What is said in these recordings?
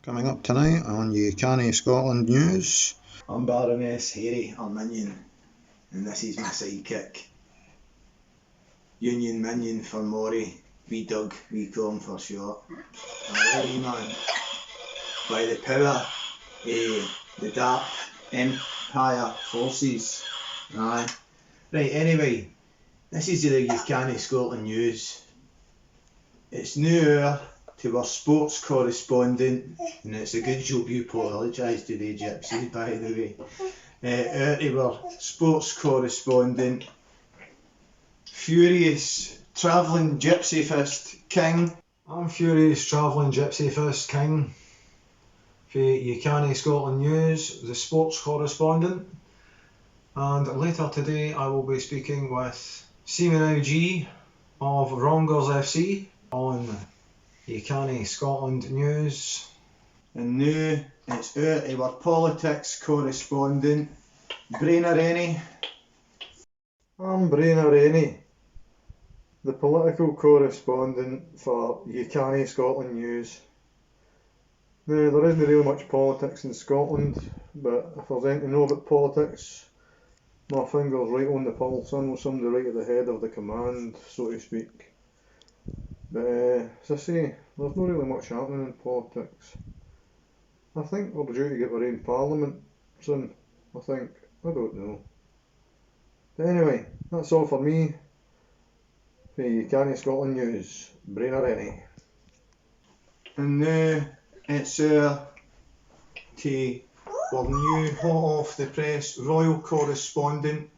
Coming up tonight on UK Scotland News. I'm Baroness Harry Arminion, and this is my sidekick. Union Minion for Maury, wee Doug, we call him for short. Alright, man. By the power of the Dark Empire forces. Aye. Right, anyway, this is the UK Scotland News. It's new hour to our sports correspondent, and it's a good job you apologise to the gypsies, by the way. To our sports correspondent, Furious Travelling Gypsy Fist King. I'm Furious Travelling Gypsy Fist King for UK Scotland News, the sports correspondent. And later today I will be speaking with Seaman G of Wrongers FC on UK Scotland News. And now it's out to our politics correspondent, Brainer Rennie. I'm Brainer Rennie, the political correspondent for UK Scotland News. Now, there isn't really much politics in Scotland, but if there's anything to know about politics, my finger's right on the pulse. I know somebody right at the head of the command, so to speak. But as I say, there's not really much happening in politics. I think we're due to get our own parliament soon. I don't know. But anyway, that's all for me. For UK Scotland News, Brainer Rennie. And now it's to our new hot off the press royal correspondent,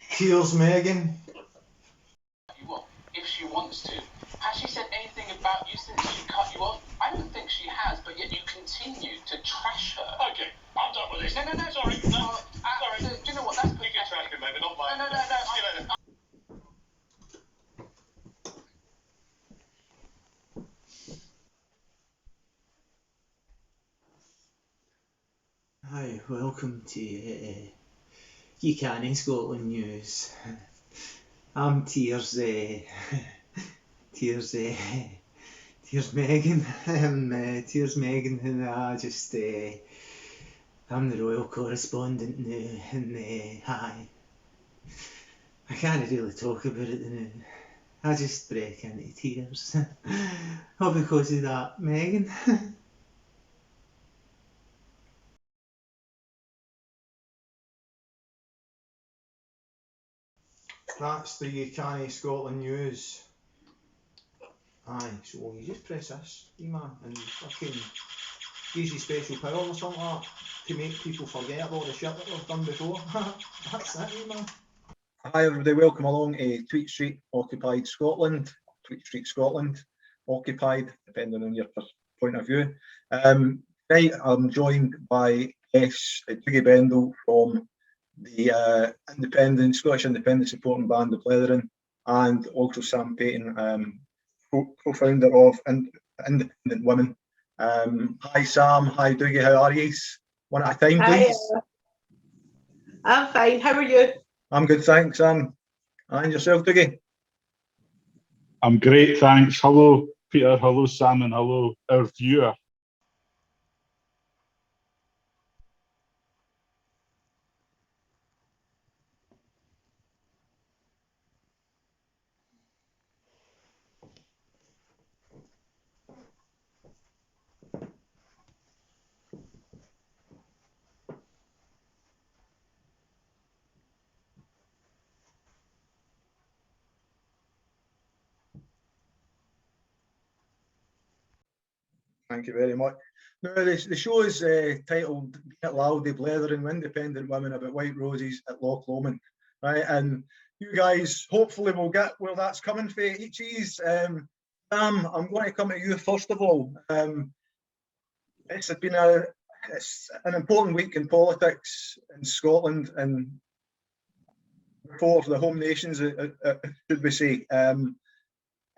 Tears Megan. Well, if she wants to. Has she said anything about you since she cut you off? I don't think she has, but yet you continue to trash her. Okay, I'm done with this. No, Sorry. No, sorry. Do you know what? That's You can trash me, maybe not mine. No. See you later. Hi, welcome to UK Scotland News. I'm Tears Megan. Tears Megan, and I'm the royal correspondent now, and hi. I can't really talk about it now. I just break into tears. All because of that, Megan. That's the UK Scotland News. Aye, so you just press this, man, and fucking use your special power or something like that to make people forget about the shit that they've done before. That's it, man. Hi everybody, welcome along to Tweet Street Occupied Scotland, Tweet Street Scotland Occupied, depending on your point of view. Tonight I'm joined by Dougie Bendel from the Scottish Independent Supporting Band, the Brethren, and also Sam Payton, co-founder of Independent Women. Hi Sam, hi Dougie, how are you? One at a time, please. Hi, I'm fine, how are you? I'm good, thanks. And yourself, Dougie? I'm great, thanks. Hello, Peter. Hello, Sam, and hello, our viewer. Thank you very much. Now, the show is titled Being It Loud, the Brethren, Independent Women about White Roses at Loch Lomond, right? And you guys hopefully will get where that's coming for each of these. Sam, I'm going to come to you first of all. It's been an important week in politics in Scotland and for the home nations, should we say.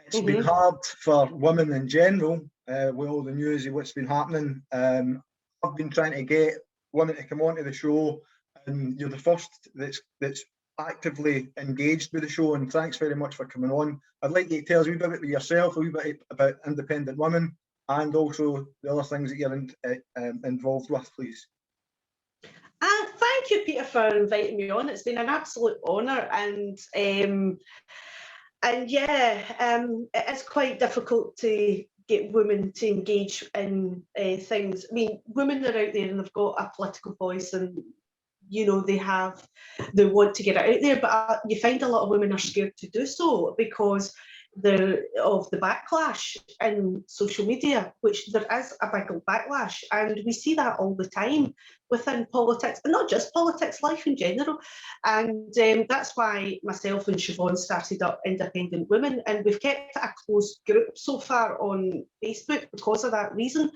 It's been hard for women in general, with all the news of what's been happening. I've been trying to get women to come onto the show, and you're the first that's actively engaged with the show, and thanks very much for coming on. I'd like you to tell us a wee bit about yourself, a wee bit about Independent Women, and also the other things that you're involved with, please. Thank you, Peter, for inviting me on. It's been an absolute honour, and yeah, it is quite difficult to get women to engage in things. I mean, women are out there and they've got a political voice, and you know they want to get it out there, but you find a lot of women are scared to do so because of the backlash in social media, which there is a big backlash, and we see that all the time within politics, and not just politics, life in general. And that's why myself and Siobhan started up Independent Women, and we've kept a close group so far on Facebook because of that reason,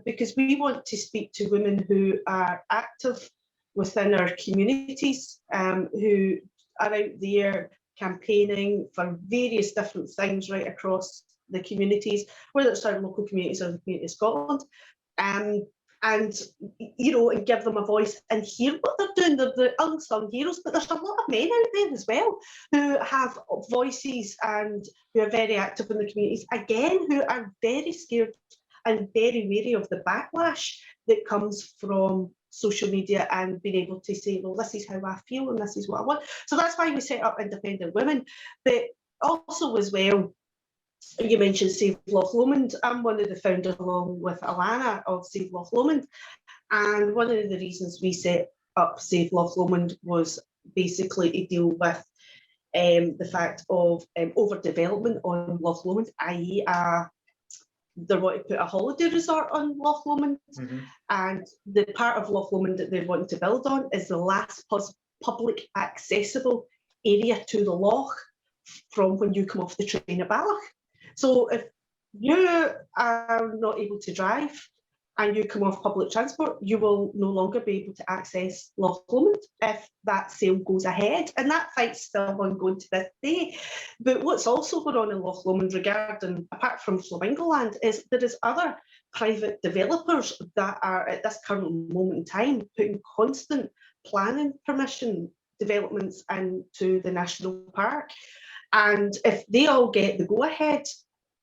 because we want to speak to women who are active within our communities, who are out there campaigning for various different things right across the communities, whether it's our local communities or the community of Scotland, and you know, and give them a voice and hear what they're doing. They're the unsung heroes, but there's a lot of men out there as well who have voices and who are very active in the communities, again, who are very scared and very wary of the backlash that comes from social media and being able to say, well, this is how I feel and this is what I want. So that's why we set up Independent Women. But also as well, you mentioned Save Loch Lomond. I'm one of the founders, along with Alana, of Save Loch Lomond. And one of the reasons we set up Save Loch Lomond was basically to deal with the fact of overdevelopment on Loch Lomond, i.e. they want to put a holiday resort on Loch Lomond, and the part of Loch Lomond that they want to build on is the last public accessible area to the loch from when you come off the train at Balloch. So if you are not able to drive and you come off public transport, you will no longer be able to access Loch Lomond if that sale goes ahead. And that fight's still ongoing to this day. But what's also going on in Loch Lomond regarding, apart from Flamingo Land, is there is other private developers that are at this current moment in time putting constant planning permission developments into the national park. And if they all get the go-ahead,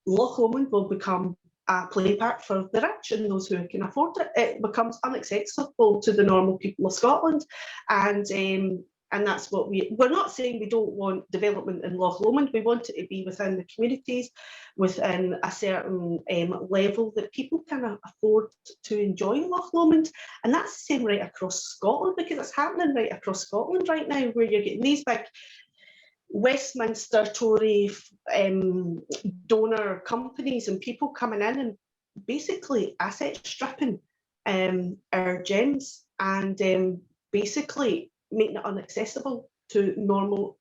Loch Lomond will become a play park for the rich and those who can afford it. It becomes inaccessible to the normal people of Scotland, and that's what we're not saying we don't want development in Loch Lomond. We want it to be within the communities, within a certain level that people can afford to enjoy Loch Lomond, and that's the same right across Scotland, because it's happening right across Scotland right now, where you're getting these big Westminster Tory donor companies and people coming in and basically asset stripping our gems and basically making it inaccessible to normal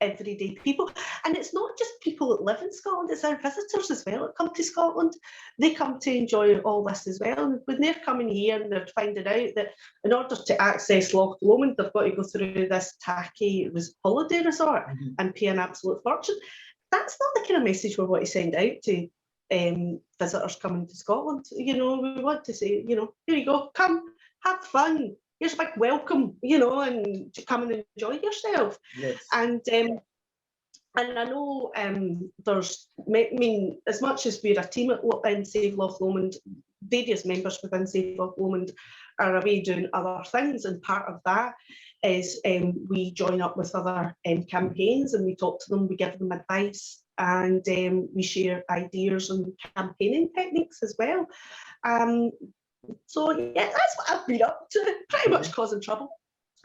everyday people. And it's not just people that live in Scotland, it's our visitors as well that come to Scotland. They come to enjoy all this as well. And when they're coming here and they're finding out that in order to access Loch Lomond, they've got to go through this tacky holiday resort and pay an absolute fortune. That's not the kind of message we want to send out to visitors coming to Scotland. You know, we want to say, you know, here you go, come, have fun. Here's a big welcome, you know, and to come and enjoy yourself. Yes. And I know there's, I mean, as much as we're a team in Save Loch Lomond, various members within Save Loch Lomond are away doing other things, and part of that is we join up with other campaigns and we talk to them, we give them advice, and we share ideas and campaigning techniques as well. So yeah, that's what I've been up to, pretty much causing trouble.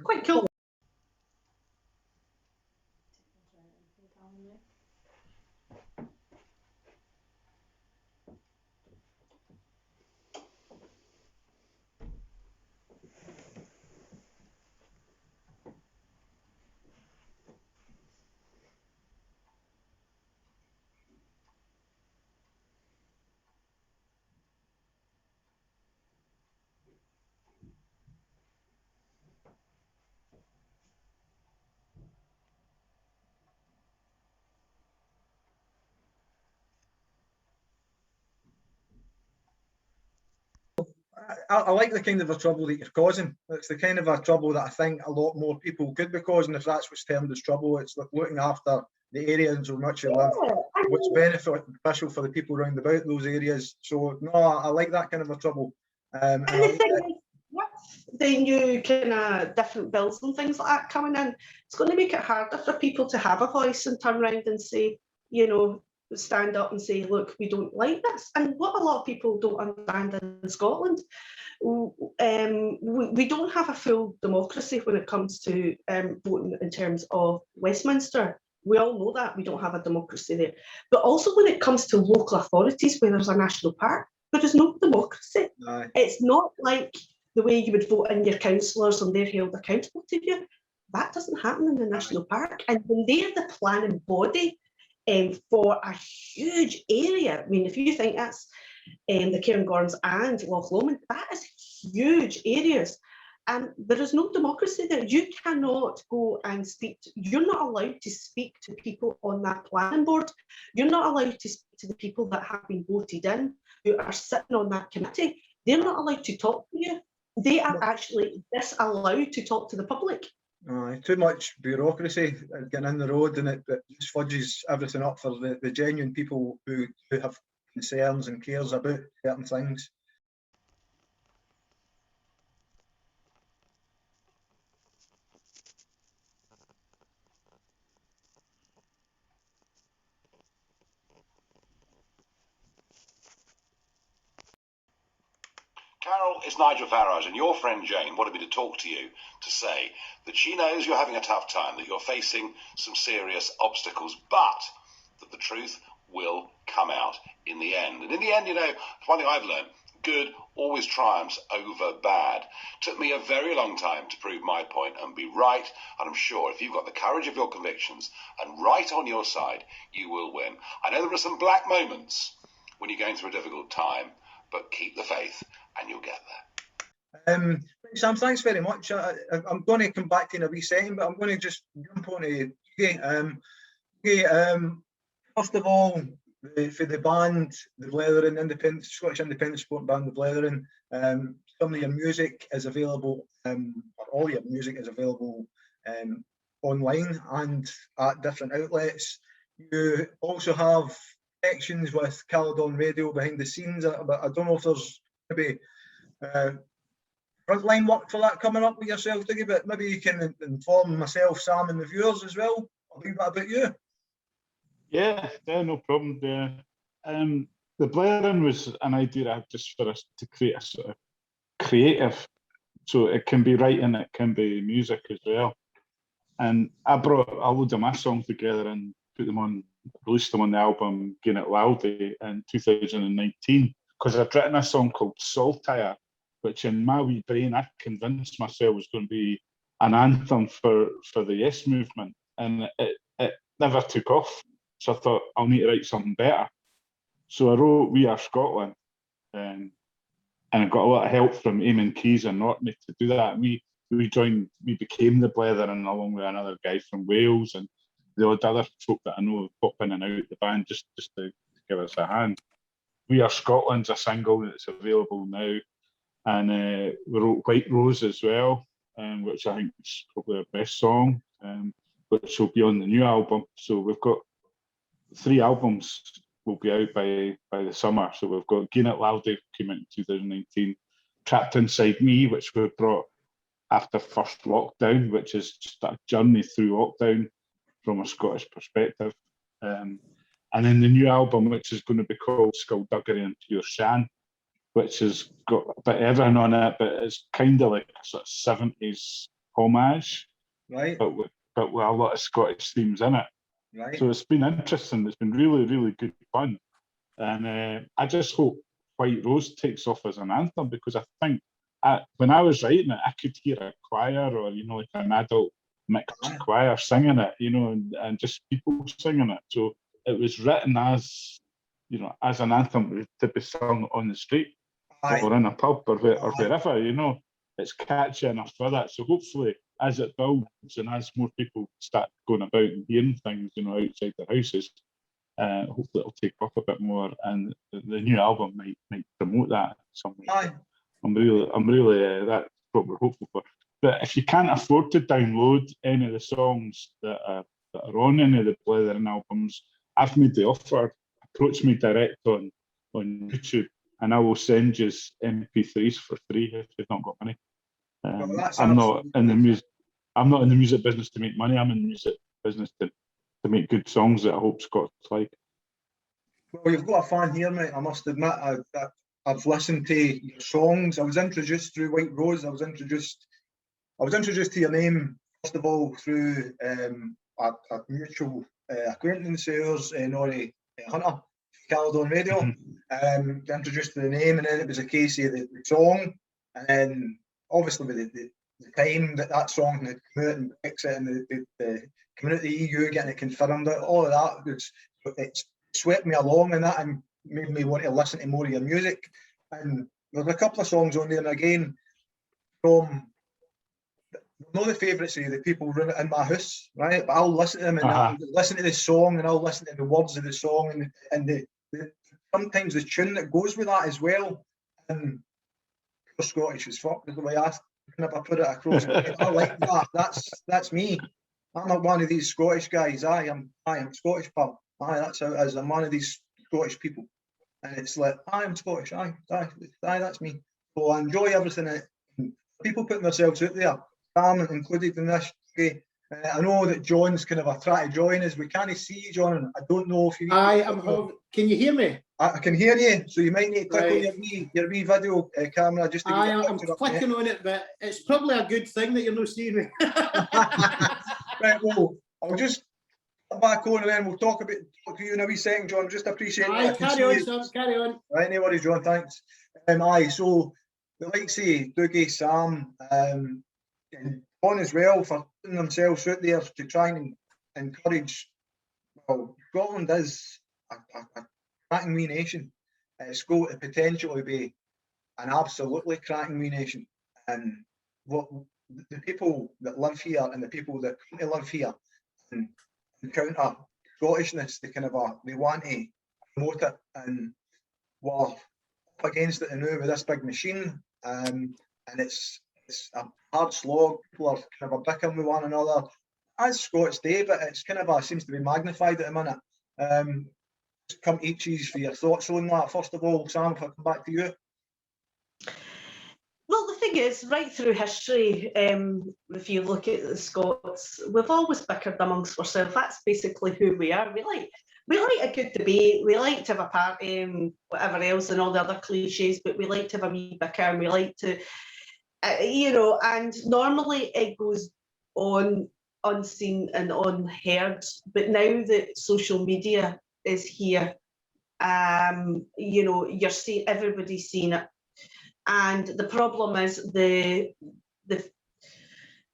Quite cool. I like the kind of a trouble that you're causing. It's the kind of a trouble that I think a lot more people could be causing if that's what's termed as trouble. It's like looking after the areas in which you live. I what's beneficial for the people round about those areas. So no, I like that kind of a trouble. And the thing is, with the new kind of different bills and things like that coming in, it's going to make it harder for people to have a voice and turn around and say, you know, stand up and say, look, we don't like this. And what a lot of people don't understand in Scotland, we don't have a full democracy when it comes to voting in terms of Westminster. We all know that we don't have a democracy there. But also when it comes to local authorities where there's a national park, there is no democracy. Aye. It's not like the way you would vote in your councillors and they're held accountable to you. That doesn't happen in the national park. And when they're the planning body for a huge area, I mean, if you think that's the Cairngorms and Loch Lomond, that is huge areas. And there is no democracy there. You cannot go and speak, you're not allowed to speak to people on that planning board. You're not allowed to speak to the people that have been voted in, who are sitting on that committee. They're not allowed to talk to you. They are actually disallowed to talk to the public. Too much bureaucracy getting in the road, and it just fudges everything up for the genuine people who have concerns and cares about certain things. Carol, it's Nigel Farage, and your friend Jane wanted me to talk to you to say that she knows you're having a tough time, that you're facing some serious obstacles, but that the truth will come out in the end. And in the end, you know, one thing I've learned, good always triumphs over bad. Took me a very long time to prove my point and be right, and I'm sure if you've got the courage of your convictions and right on your side, you will win. I know there are some black moments when you're going through a difficult time, but keep the faith and you'll get there. Sam, thanks very much. I'm going to come back to you in a wee second, but I'm going to just jump on first of all, for the band, the Blethering, Scottish Independent Sport Band, the Blethering, some of your music is available, or all your music is available online and at different outlets. You also have connections with Caledon Radio behind the scenes, but I don't know if there's maybe frontline work for that coming up with yourself, Dougie, but maybe you can inform myself, Sam, and the viewers as well a little bit about you. Yeah, no problem there. The Blethering was an idea I had just for us to create a sort of creative, so it can be writing, it can be music as well. And I brought a load of my songs together and put them on, released them on the album Gain It Loudy in 2019, because I'd written a song called Saltire, which in my wee brain I convinced myself was going to be an anthem for the Yes movement, and it never took off. So I thought, I'll need to write something better. So I wrote We Are Scotland, and I got a lot of help from Eamon Keys and Orkney to do that. We became the Blethering along with another guy from Wales and the odd other folk that I know pop in and out the band just to give us a hand. We Are Scotland's a single that's available now, and we wrote White Rose as well, which I think is probably our best song, which will be on the new album. So we've got 3 albums will be out by the summer. So we've got Gain It Loudy, came out in 2019, Trapped Inside Me, which we brought after first lockdown, which is just a journey through lockdown from a Scottish perspective. And then the new album, which is going to be called Skullduggery and Pure Shan, which has got a bit of everything on it, but it's kind of like a sort of 70s homage, right? But with a lot of Scottish themes in it. Right. So it's been interesting. It's been really, really good fun. And I just hope White Rose takes off as an anthem, because I think when I was writing it, I could hear a choir or, like an adult mixed choir singing it, and just people singing it. So it was written as, as an anthem to be sung on the street or in a pub or wherever, It's catchy enough for that. So hopefully, as it builds and as more people start going about and hearing things, outside their houses, hopefully it'll take off a bit more, and the new album might promote that in some way. I'm really that's what we're hopeful for. But if you can't afford to download any of the songs that are on any of the Blethering albums, I've made the offer. Approach me direct on YouTube, and I will send you MP3s for free if you've not got money. I'm not in the music. I'm not in the music business to make money. I'm in the music business to make good songs that I hope Scots like. Well, you've got a fan here, mate. I must admit, I've listened to your songs. I was introduced through White Rose. I was introduced to your name first of all through a mutual acquaintance of yours, Norrie Hunter, Caledon Radio. Introduced to the name, and then it was a case of the song, and then obviously with the time that song had come out and exit and the community EU getting it confirmed, all of that it swept me along, and that and made me want to listen to more of your music. And there's a couple of songs on there, and again, from not the favourites of the people running in my house, right? But I'll listen to them and I'll listen to the song and I'll listen to the words of the song and the sometimes the tune that goes with that as well. And pure Scottish as fuck is the way I kind of put it across. I like that. That's me. I'm not one of these Scottish guys. I am Scottish, pal. That's how it is. I'm one of these Scottish people. And it's like, I am Scottish. That's me. So I enjoy everything. People putting themselves out there. I'm included in this. Okay. I know that John's kind of trying to join us. We can't see you, John. I don't know if you. Can you hear me? I can hear you. So you might need to click on your wee video camera just to. I'm clicking on it, but it's probably a good thing that you're not seeing me. Right. Well, I'll just come back on and then we'll talk to you in a wee second, John. Just appreciate it. Carry on, Sam. Carry on. Right. No worries, John. Thanks. So the likes of Dougie, Sam, and John as well for putting themselves out there to try and encourage. Well, Scotland is a cracking wee nation. It's got the potential to be an absolutely cracking wee nation. And what the people that live here and the people that come to live here and encounter Scottishness, they want to promote it, and we're up against it now with this big machine. And it's a hard slog. People are kind of bickering with one another, as Scots do, but it's kind of seems to be magnified at the minute. Come to each for your thoughts on that. First of all, Sam, if I come back to you. Well, the thing is, right through history, if you look at the Scots, we've always bickered amongst ourselves. That's basically who we are. We like a good debate. We like to have a party and whatever else and all the other cliches, but we like to have a wee bicker and we like to, and normally it goes on unseen and unheard. But now that social media is here, you're seeing, everybody's seeing it. And the problem is the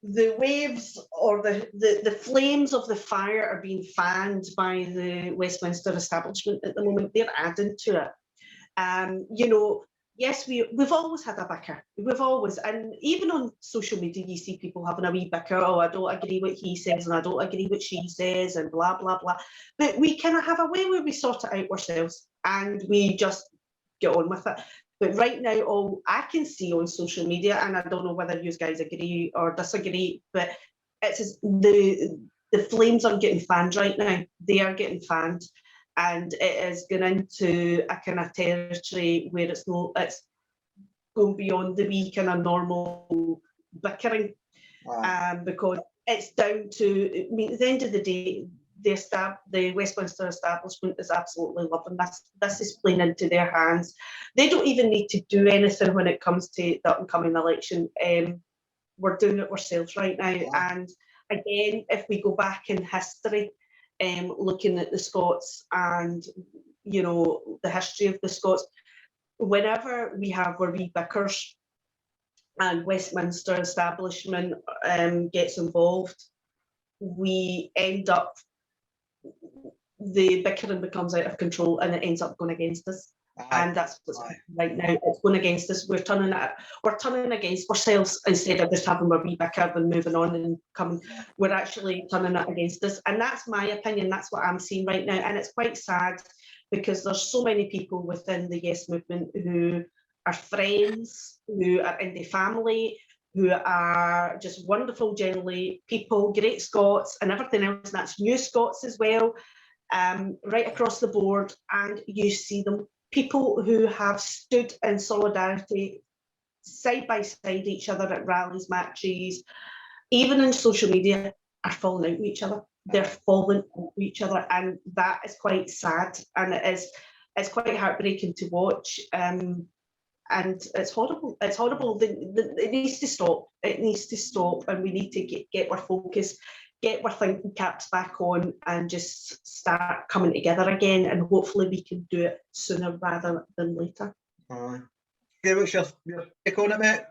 waves or the flames of the fire are being fanned by the Westminster establishment at the moment. They're adding to it. Yes, we've always had a bicker. We've always, and even on social media, you see people having a wee bicker. Oh, I don't agree what he says, and I don't agree what she says, and blah blah blah. But we kind of have a way where we sort it out ourselves, and we just get on with it. But right now, all I can see on social media, and I don't know whether you guys agree or disagree, but it's the flames are getting fanned right now. They are getting fanned, and it is going into a kind of territory where it's going beyond the wee kind of normal bickering, because it's down to. I mean, at the end of the day, the Westminster establishment is absolutely loving this. This is playing into their hands. They don't even need to do anything when it comes to the upcoming election. We're doing it ourselves right now. And again, if we go back in history, looking at the Scots and, the history of the Scots, whenever we have where we bickers and Westminster establishment gets involved, we end up, the bickering becomes out of control and it ends up going against us. And that's what's right now. It's going against us. We're turning against ourselves instead of just having a wee bicker and moving on and coming. We're actually turning it against us. And that's my opinion. That's what I'm seeing right now. And it's quite sad because there's so many people within the Yes movement who are friends, who are in the family, who are just wonderful, generally people, great Scots and everything else. And that's new Scots as well. right across the board, and you see them. People who have stood in solidarity side by side each other at rallies, matches, even in social media, are falling out with each other. They're falling out with each other, and that is quite sad, and it's quite heartbreaking to watch. And it's horrible. It's horrible. It needs to stop. It needs to stop, and we need to get our focus, get our thinking caps back on, and just start coming together again. And hopefully we can do it sooner rather than later. Okay, what's your take on it, mate?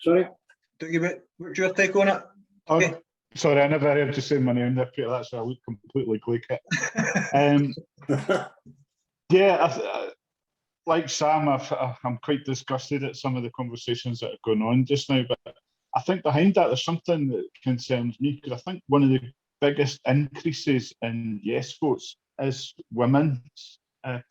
Sorry? What's your take on it? Okay. Sorry, I never heard you say my name there, Peter. That's why I look completely glacial. Yeah, like Sam, I'm quite disgusted at some of the conversations that are going on just now, but I think behind that there's something that concerns me, because I think one of the biggest increases in yes votes is women's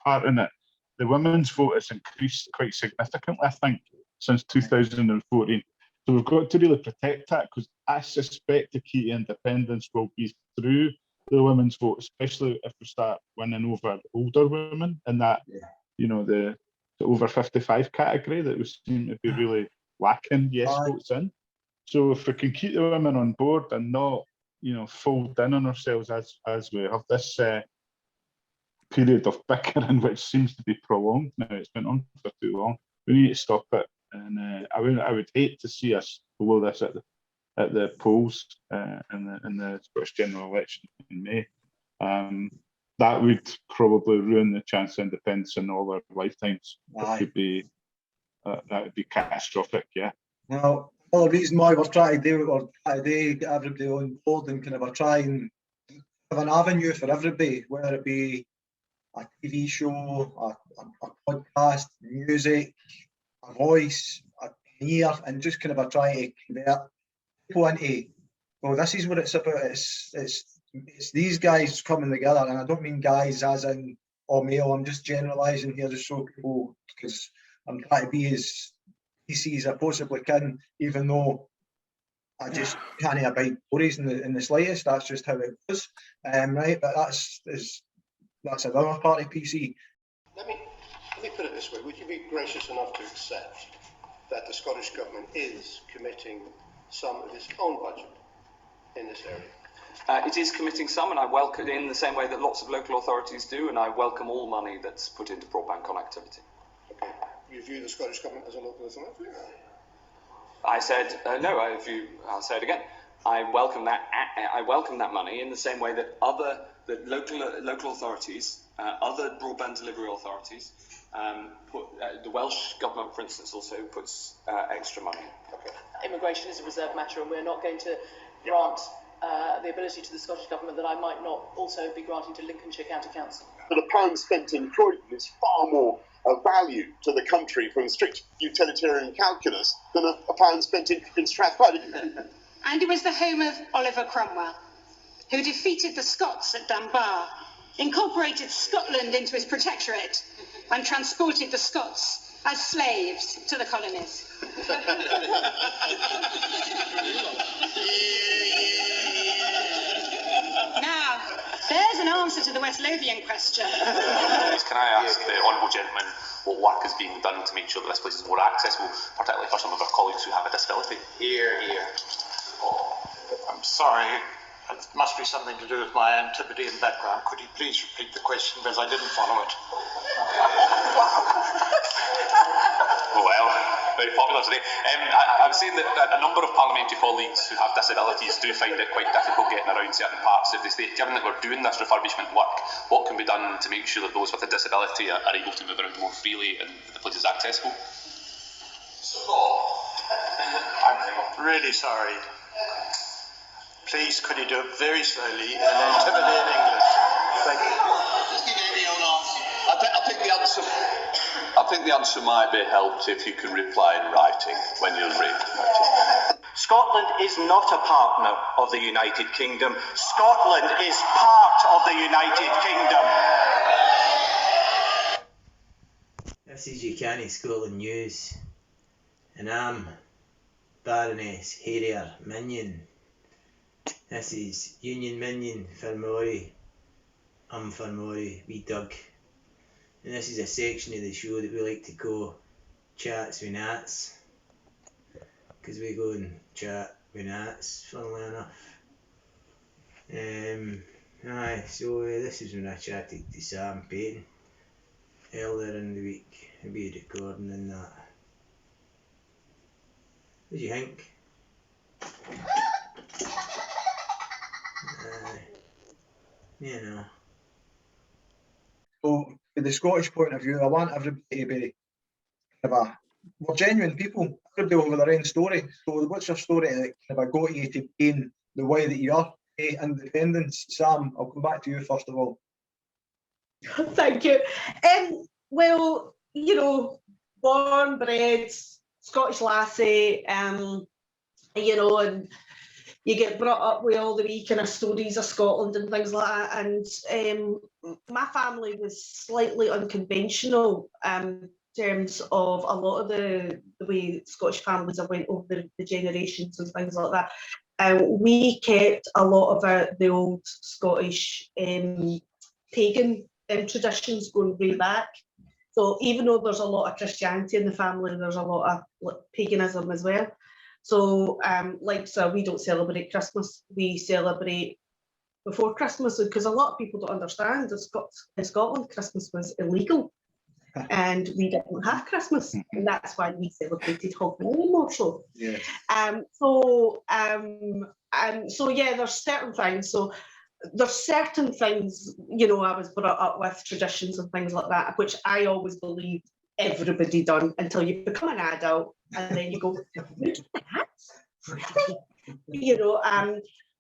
part in it. The women's vote has increased quite significantly, I think, since 2014. So we've got to really protect that, because I suspect the key to independence will be through the women's vote, especially if we start winning over older women in that, the over 55 category that we seem to be really lacking yes votes in. So if we can keep the women on board and not, fold in on ourselves as we have this period of bickering, which seems to be prolonged now, it's been on for too long. We need to stop it, and I would hate to see us below this at the polls in the Scottish general election in May. That would probably ruin the chance of independence in all our lifetimes. That would be catastrophic. Yeah. Well, the reason why we're trying to do it, we're trying to get everybody on board, and kind of we're trying to have an avenue for everybody, whether it be a TV show, a podcast, music, a voice, an ear, and just kind of a trying to convert people into, well, this is what it's about. It's these guys coming together, and I don't mean guys as in all male. I'm just generalising here, just so people, because I'm trying to be as PC as I possibly can, even though I just can't abide stories in the slightest. That's just how it goes, right? But that's another part of PC. Let me put it this way: would you be gracious enough to accept that the Scottish Government is committing some of its own budget in this area? It is committing some, and I welcome, in the same way that lots of local authorities do, and I welcome all money that's put into broadband connectivity. Okay. You view the Scottish Government as a local authority? I said no. I'll say it again. I welcome that money in the same way that local authorities, other broadband delivery authorities, the Welsh Government, for instance, also puts extra money. Okay. Immigration is a reserved matter, and we're not going to grant the ability to the Scottish Government that I might not also be granting to Lincolnshire County Council. But a pound spent in Croydon is far more of value to the country from strict utilitarian calculus than a pound spent in Strathclyde. And it was the home of Oliver Cromwell, who defeated the Scots at Dunbar, incorporated Scotland into his protectorate, and transported the Scots as slaves to the colonies. Now, there's an answer to the West Lothian question. Can I ask the honourable gentleman what work is being done to make sure that this place is more accessible, particularly for some of our colleagues who have a disability? Here. I'm sorry. It must be something to do with my antipathy and background. Could you please repeat the question, because I didn't follow it? Oh well, very popular today. I was saying that a number of parliamentary colleagues who have disabilities do find it quite difficult getting around certain parts of the state. Given that we're doing this refurbishment work, what can be done to make sure that those with a disability are able to move around more freely and the place is accessible? I'm really sorry. Please, could you do it very slowly in an intimidating English? Thank you. I think the answer might be helped if you can reply in writing when you're ready. Scotland is not a partner of the United Kingdom. Scotland is part of the United Kingdom. This is Ucanny Scotland News, and I'm Baroness Harrier Minion. This is Union Minion for Maori. I'm for Maori, wee Doug. And this is a section of the show that we like to call Chats with Nats. Because we go and chat with Nats, funnily enough. So this is when I chatted to Sam Payton earlier in the week. I'll be recording in that. What do you think? You know. So, from the Scottish point of view, I want everybody to be we're genuine people. Everybody will have their own story. So, what's your story that kind of got you to being the way that you are? Independence. Sam, I'll come back to you first of all. Thank you. Well, you know, born, bred, Scottish lassie, you know, and you get brought up with all the wee kind of stories of Scotland and things like that. And my family was slightly unconventional in terms of a lot of the way Scottish families have went over the generations and things like that. We kept a lot of the old Scottish pagan traditions going way back. So even though there's a lot of Christianity in the family, there's a lot of paganism as well. So, so we don't celebrate Christmas. We celebrate before Christmas, because a lot of people don't understand that in Scotland, Christmas was illegal. And we didn't have Christmas, and that's why we celebrated Hogmanay more so. Yes. So yeah, there's certain things. So there's certain things, you know, I was brought up with traditions and things like that, which I always believed everybody done until you become an adult, and then you go, really? You know.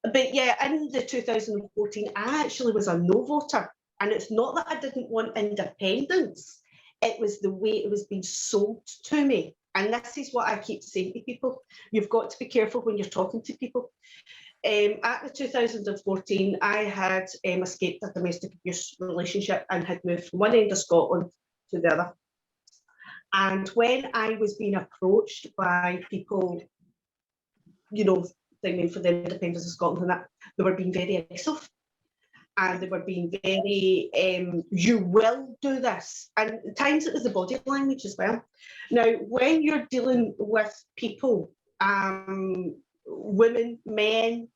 But yeah, in the 2014, I actually was a no voter, and it's not that I didn't want independence. It was the way it was being sold to me. And this is what I keep saying to people. You've got to be careful when you're talking to people. At the 2014, I had escaped a domestic abuse relationship and had moved from one end of Scotland to the other. And when I was being approached by people, you know, thinking for the independence of Scotland and that, they were being very aggressive. And they were being very, you will do this. And at times it was the body language as well. Now, when you're dealing with people, women, men,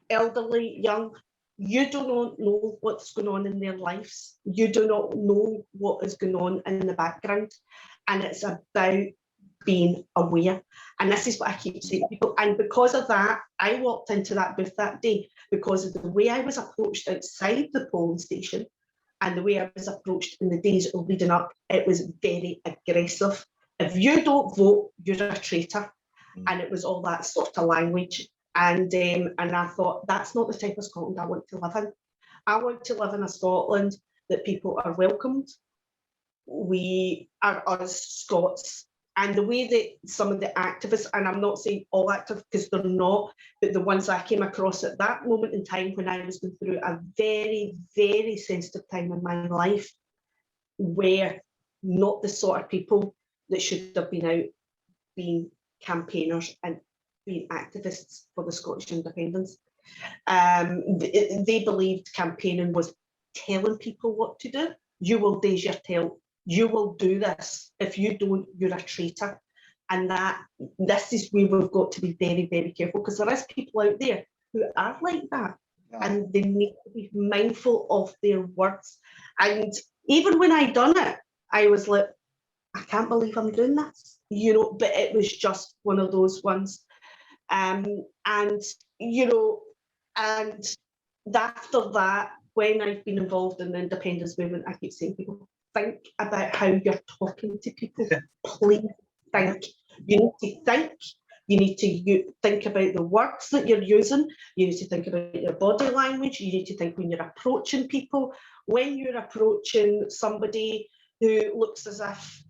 elderly, young, you do not know what's going on in their lives. You do not know what is going on in the background. And it's about being aware. And this is what I keep saying to people. And because of that, I walked into that booth that day because of the way I was approached outside the polling station and the way I was approached in the days leading up. It was very aggressive. If you don't vote, you're a traitor. And it was all that sort of language. And I thought, that's not the type of Scotland I want to live in. I want to live in a Scotland that people are welcomed. We are us Scots. And the way that some of the activists, and I'm not saying all activists because they're not, but the ones I came across at that moment in time when I was going through a very, very sensitive time in my life, were not the sort of people that should have been out being campaigners and being activists for the Scottish independence. They believed campaigning was telling people what to do. You will daze your tail. You will do this. If you don't, you're a traitor. And this is where we've got to be very, very careful, because there is people out there who are like that. Yeah. And they need to be mindful of their words. And even when I done it, I was like, I can't believe I'm doing this, you know, but it was just one of those ones. And, you know, and after that, when I've been involved in the independence movement, I keep saying to people, think about how you're talking to people. Please think. You need to think. You need to think about the words that you're using. You need to think about your body language. You need to think when you're approaching people. When you're approaching somebody who looks as if,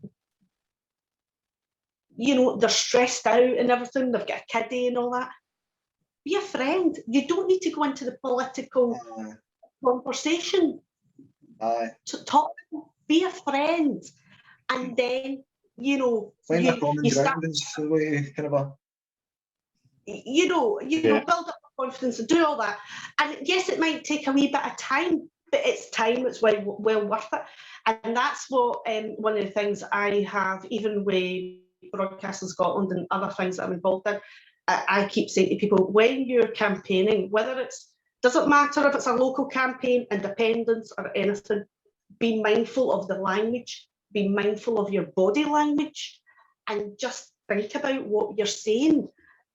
you know, they're stressed out and everything, they've got a kiddie and all that, be a friend. You don't need to go into the political conversation. To talk, be a friend, and then, you know, you start, kind of a, you know, build up a confidence and do all that. And yes, it might take a wee bit of time, but it's time, it's well worth it. And that's what one of the things I have, even with Broadcasting Scotland and other things that I'm involved in, I keep saying to people, when you're campaigning, whether it's, doesn't matter if it's a local campaign, independence or anything, be mindful of the language, be mindful of your body language, and just think about what you're saying.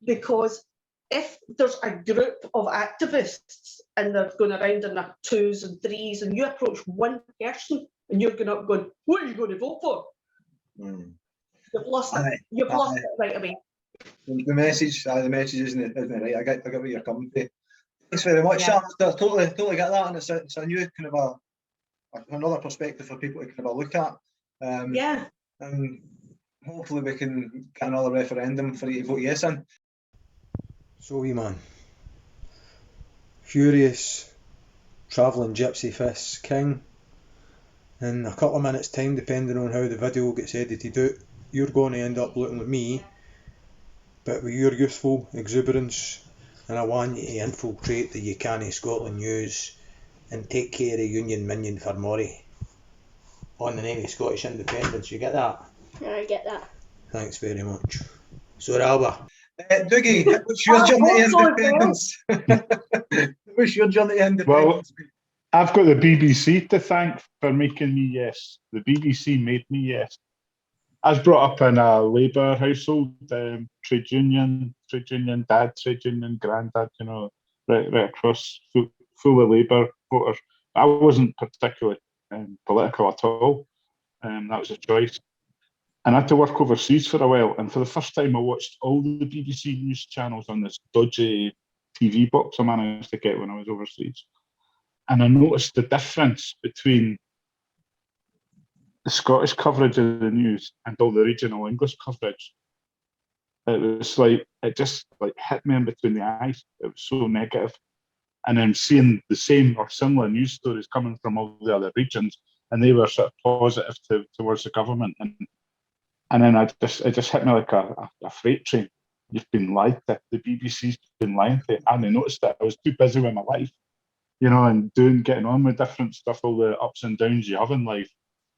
Because if there's a group of activists and they're going around in their 2s and 3s, and you approach one person and you're going up going, what are you going to vote for? You've lost it. You've lost it right away. The message isn't right. I get where you're coming from. Thanks very much, Sam. I totally get that, and it's a new kind of another perspective for people to kind of look at. And hopefully we can get another referendum for you to vote yes in. So wee man, furious travelling gypsy fists king. In a couple of minutes time, depending on how the video gets edited out, you're going to end up looking like me, but with your youthful exuberance, and I want you to infiltrate the You Cannae Scotland News and take care of Union Minion for Moray on the name of Scottish independence. You get that? I get that. Thanks very much. So Alba. Dougie, what's your journey to independence? What's your journey to independence? Well, I've got the BBC to thank for making me yes. The BBC made me yes. I was brought up in a Labour household, trade union dad, trade union granddad, you know, right across, full of Labour voters. I wasn't particularly political at all. That was a choice. And I had to work overseas for a while. And for the first time, I watched all the BBC news channels on this dodgy TV box I managed to get when I was overseas. And I noticed the difference between the Scottish coverage of the news and all the regional English coverage. It was like, it just like hit me in between the eyes. It was so negative. And then seeing the same or similar news stories coming from all the other regions, and they were sort of positive towards the government. And then it just hit me like a freight train. You've been lied to. The BBC's been lying to. I hadn't noticed that. I was too busy with my life, you know, and getting on with different stuff, all the ups and downs you have in life.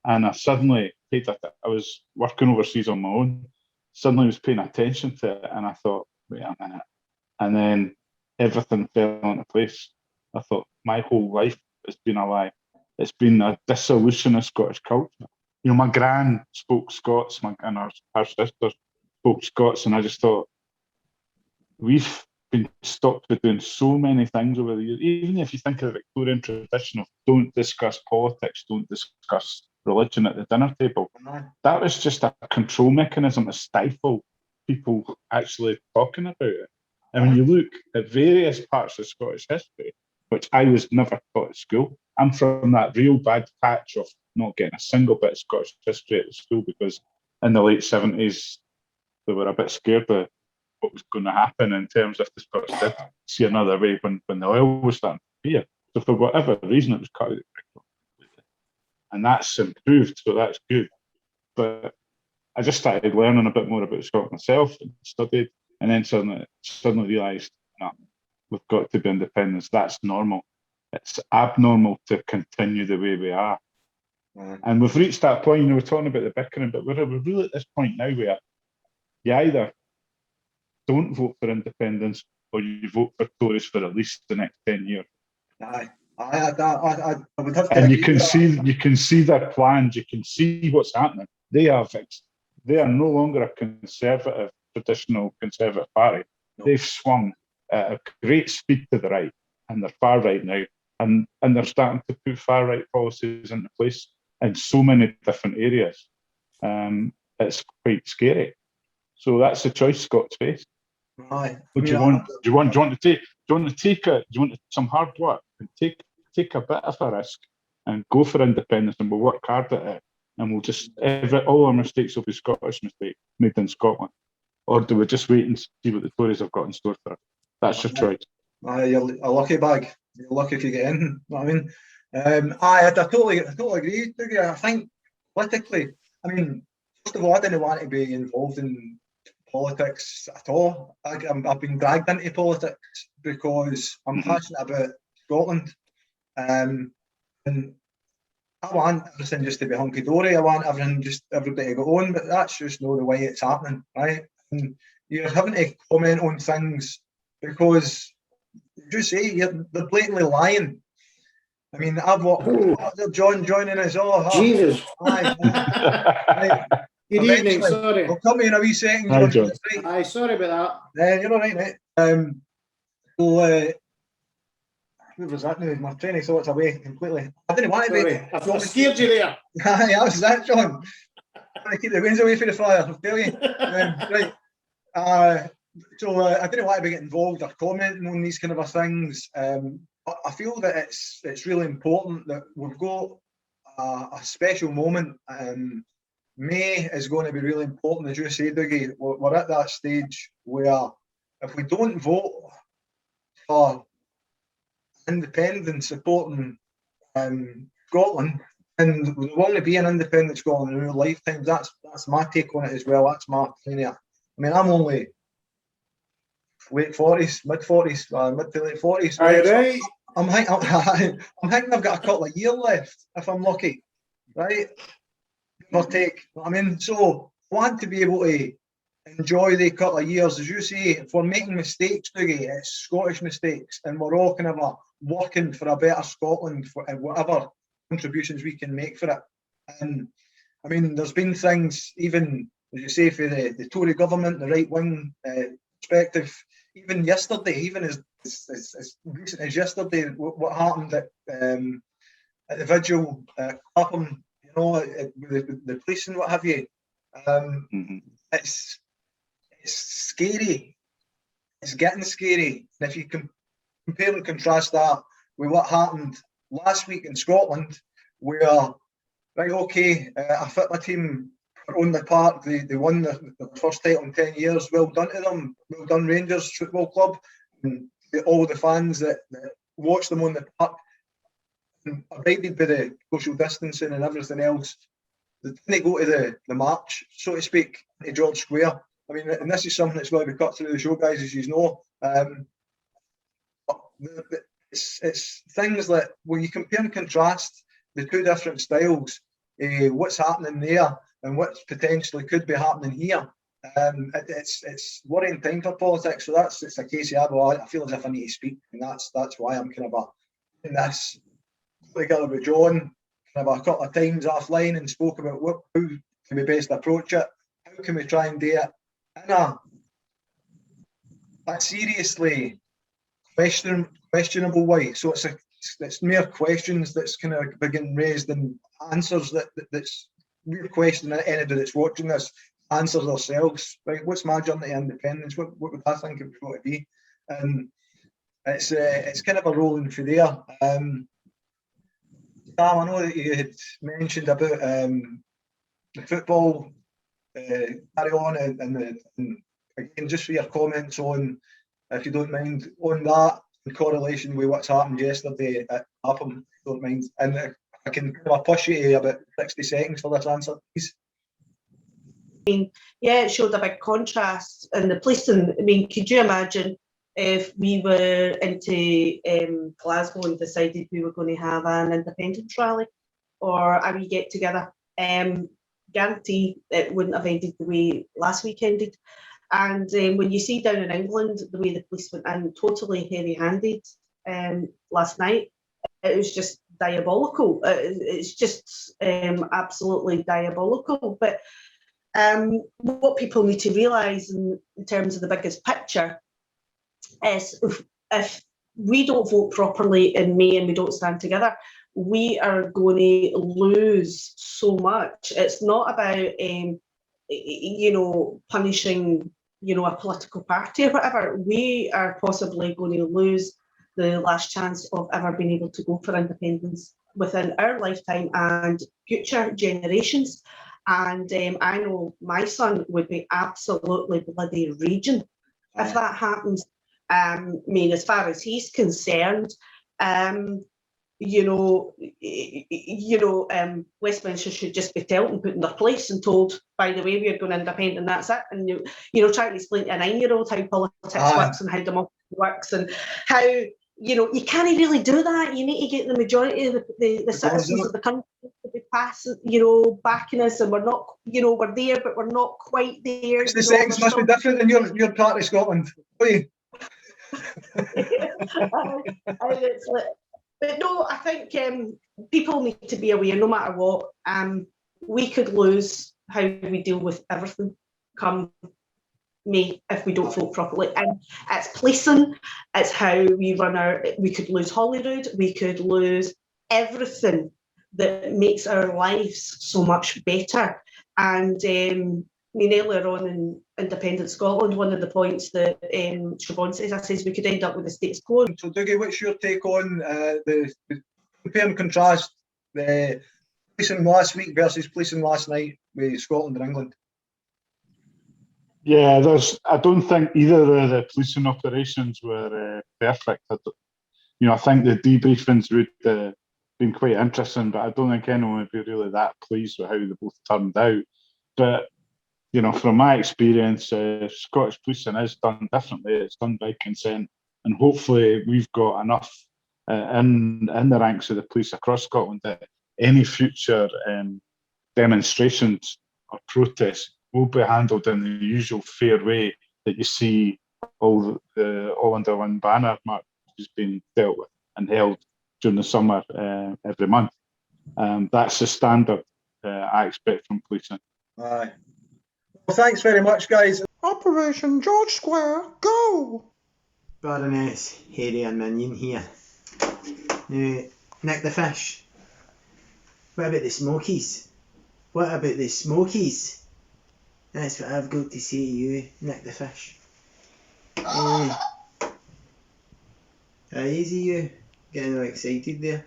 And I suddenly I was working overseas on my own, suddenly was paying attention to it, and I thought, wait a minute. And then everything fell into place. I thought, my whole life has been a lie. It's been a dissolution of Scottish culture. You know, my gran spoke Scots, and her sister spoke Scots, and I just thought, we've been stopped with doing so many things over the years. Even if you think of the Victorian tradition of don't discuss politics, don't discuss religion at the dinner table, that was just a control mechanism to stifle people actually talking about it. And when you look at various parts of Scottish history, which I was never taught at school, I'm from that real bad patch of not getting a single bit of Scottish history at the school, because in the late 70s, they were a bit scared of what was going to happen in terms of the Scots did see another way when the oil was starting to appear. So for whatever reason, it was cut out of the curriculum. And that's improved, so that's good. But I just started learning a bit more about Scotland myself and studied, and then suddenly realised, no, we've got to be independent. That's normal. It's abnormal to continue the way we are. And we've reached that point, you know, we're talking about the bickering, but we're really at this point now where you either don't vote for independence or you vote for Tories for at least the next 10 years. I would have to and you can see their plans, you can see what's happening. They are no longer a conservative, traditional conservative party. No. They've swung at a great speed to the right, and they're far right now, and they're starting to put far right policies into place in so many different areas. It's quite scary. So that's the choice Scots face. Right. What do you want? Do you want to take some hard work and take a bit of a risk and go for independence, and we'll work hard at it, and we'll just all our mistakes will be Scottish mistakes made in Scotland, or do we just wait and see what the Tories have got in store for us? That's your choice. You're a lucky bag. You're lucky if you get in. You know what I mean? I totally agree with you. I think politically, I mean, first of all, I didn't want to be involved in politics at all. I've been dragged into politics because I'm passionate about Scotland. And I want everything just to be hunky-dory. I want everybody to go on, but that's just not the way it's happening, right? And you're having to comment on things because, you say, they're blatantly lying. I mean, I've walked. John joining us. Jesus. Right. Good evening, sorry. I'll come in a wee second, Hi, John. John. Aye, sorry about that. You're all right, mate. So, where was that now? My train of thoughts away completely. I didn't want to be. Sorry, I scared you there. Aye, that was that, John. Trying to keep the winds away from the fire, I'll tell you. Right. So I didn't want to be getting involved or commenting on these kind of things. But I feel that it's really important that we've got a special moment. May is going to be really important, as you say, Dougie. We're at that stage where if we don't vote for independent supporting Scotland, and there will only be an independent Scotland in our lifetimes. That's my take on it as well. That's my opinion. I mean, I'm only late 40s, mid 40s, mid to late 40s. Right. I'm thinking I've got a couple of years left if I'm lucky, right? Give or take. I mean, so I want to be able to enjoy the couple of years, as you say. If we're making mistakes, Dougie, it's Scottish mistakes, and we're all kind of working for a better Scotland for whatever contributions we can make for it. And I mean, there's been things, even as you say, for the Tory government, the right wing perspective. Even yesterday, even as recent as yesterday, what happened at the vigil, Clapham, you know, the police and what have you. It's scary. It's getting scary. And if you can compare and contrast that with what happened last week in Scotland, where, right, okay, a football team on the park, they won the first title in 10 years. Well done to them. Well done, Rangers Football Club. And all the fans that watched them on the park, and abided by the social distancing and everything else. They didn't go to the march, so to speak, to George Square. I mean, and this is something that's going to be cut through the show, guys, as you know. It's things that when you compare and contrast the two different styles, what's happening there and what potentially could be happening here, it's worrying time for politics. So it's a case of, I feel as if I need to speak, and that's why I'm kind of in this together with John, kind of a couple of times offline, and spoke about how can we best approach it, how can we try and do it in a seriously questionable way. So it's mere questions that's kind of begin raised, and answers that's we're questioning anybody that's watching this answer themselves. Right, what's my journey to independence? What would I think it was going to be? And it's kind of a rolling through there. Sam, I know that you had mentioned about the football carry on, and again, just for your comments on, if you don't mind, on that in correlation with what's happened yesterday at Clapham, don't mind. And I can push you to about 60 seconds for this answer, please. I mean, yeah, it showed a big contrast in the policing. I mean, could you imagine if we were into Glasgow and decided we were going to have an independence rally or a wee get together? Guarantee it wouldn't have ended the way last week ended. And when you see down in England the way the police went in, totally heavy-handed last night, it was just diabolical. It's just absolutely diabolical. But what people need to realise in terms of the biggest picture is if we don't vote properly in May and we don't stand together, we are going to lose so much. It's not about punishing a political party or whatever. We are possibly going to lose the last chance of ever being able to go for independence within our lifetime and future generations. And I know my son would be absolutely bloody raging if that happens. I mean, as far as he's concerned, Westminster should just be told and put in their place and told, by the way, we're going independent and that's it. And trying to explain to a 9-year-old how politics works and how democracy works and how you can't really do that. You need to get the majority of the citizens of the country to be passing, backing us, and we're not, we're there, but we're not quite there. The settings must be different in your part of Scotland. But no, I think people need to be aware, no matter what, we could lose how we deal with everything come May if we don't vote properly. And it's policing, it's how we run we could lose Holyrood, we could lose everything that makes our lives so much better. And earlier on in Independent Scotland, one of the points that Siobhan says we could end up with the status quo. So Dougie, what's your take on the compare and contrast the policing last week versus policing last night with Scotland and England? Yeah, I don't think either of the policing operations were perfect. I think the debriefings would have been quite interesting, but I don't think anyone would be really that pleased with how they both turned out. But from my experience, Scottish policing is done differently. It's done by consent, and hopefully we've got enough in the ranks of the police across Scotland that any future demonstrations or protests will be handled in the usual fair way that you see all under one banner mark has been dealt with and held during the summer every month. That's the standard I expect from policing. Aye. Well, thanks very much, guys. Operation George Square, go! Baroness Harry and Minion here. Now, Nick the Fish. What about the Smokies? What about the Smokies? That's what I've got to say to you, Nick the Fish. Easy you, getting all excited there.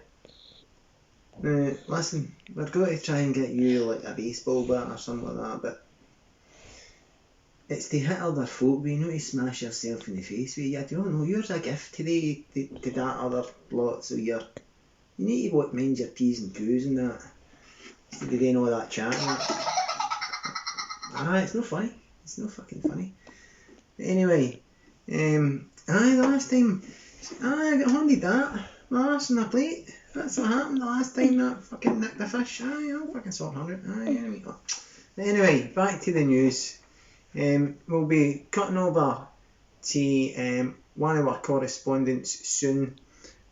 Now, listen, we're going to try and get you like a baseball bat or something like that, but it's to hit other folk, but you know to smash yourself in the face with. I don't know, yours a gift today to that other lot, so you need to mind your P's and Q's and that, instead of doing all that chatting. It's no funny. It's no fucking funny. Anyway, the last time, I got handed that. My arse on the plate. That's what happened the last time that fucking Nick the Fish. I'll fucking sort 100. Anyway, back to the news. We'll be cutting over to one of our correspondents soon,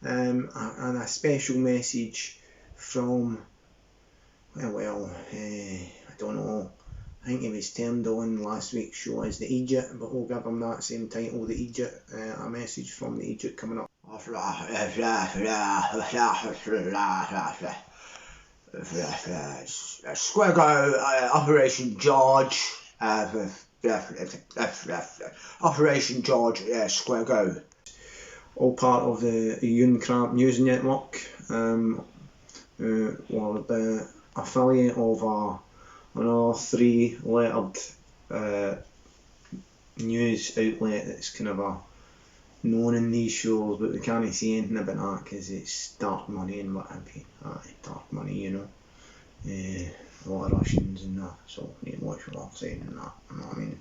and a special message from, I don't know. I think he was termed on last week's show as the Egypt, but we'll give him that same title, the Egypt, a message from the Egypt coming up. Square go, Operation George. Operation George, Square go. All part of the Uncramp News Network. We're the affiliate of another 3-lettered news outlet that's kind of known in these shows, but we can't say anything about that because it's dark money and what have you. Dark money, a lot of Russians and that, so you need to watch what I'm saying and that, you know what I mean.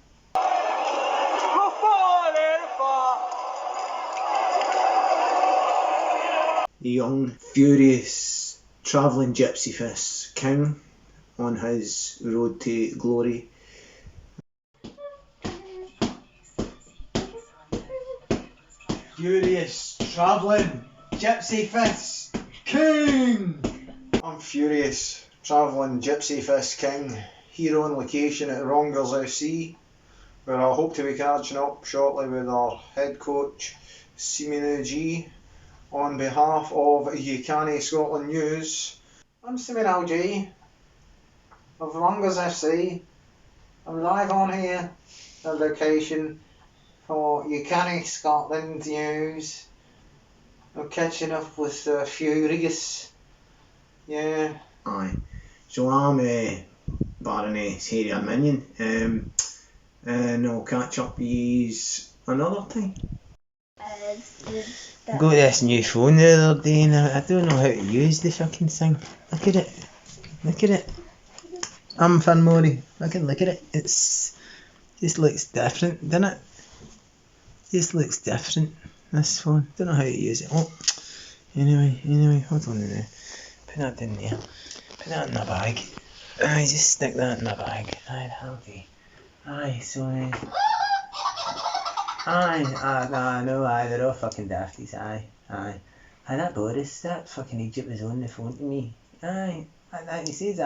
The young, furious, travelling gypsy fist king on his road to glory. Furious, travelling, gypsy fist king! I'm Furious, travelling gypsy fist king, here on location at Rongers FC, where I hope to be catching up shortly with our head coach, Simonu G. On behalf of UCANI Scotland News, I'm Simonu G. of Rongers FC. I'm live on here on location for UCANI Scotland News. I'm catching up with Furious. Yeah. Aye. So I'm Baroness Harry and Minion. And I'll catch up with yous another time. I got this new phone the other day and I don't know how to use the fucking thing. Look at it. Look at it. I'm Finn Murray. Fucking look at it. It's just looks different, doesn't it? Just looks different. This phone. Don't know how to use it. Oh. Anyway, hold on now. Put that in there. Put that in my bag. Aye, just stick that in my bag. Aye, that'll do. Aye, so aye, they're all fucking dafties, aye. Aye, that Boris, that fucking Egypt was on the phone to me. Aye, he says,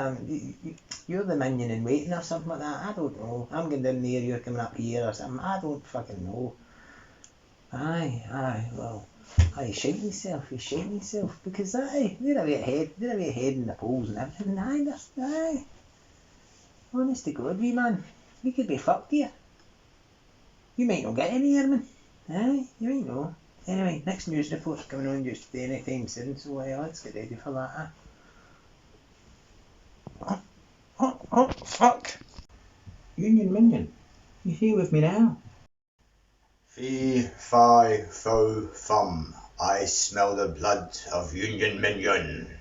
you're the minion in waiting or something like that. I don't know. I'm going down there, you're coming up here or something. I don't fucking know. Aye, well, he's shitting himself, because they're a bit ahead in the polls and everything. Aye. Honest to God, wee man, we could be fucked here. You might not get any here, man. Aye, you might know. Anyway, next news report's coming on just any time soon, so let's get ready for that. Oh, fuck. Union Minion, you here with me now? Fee, fi, fo, fum. I smell the blood of Union Minion.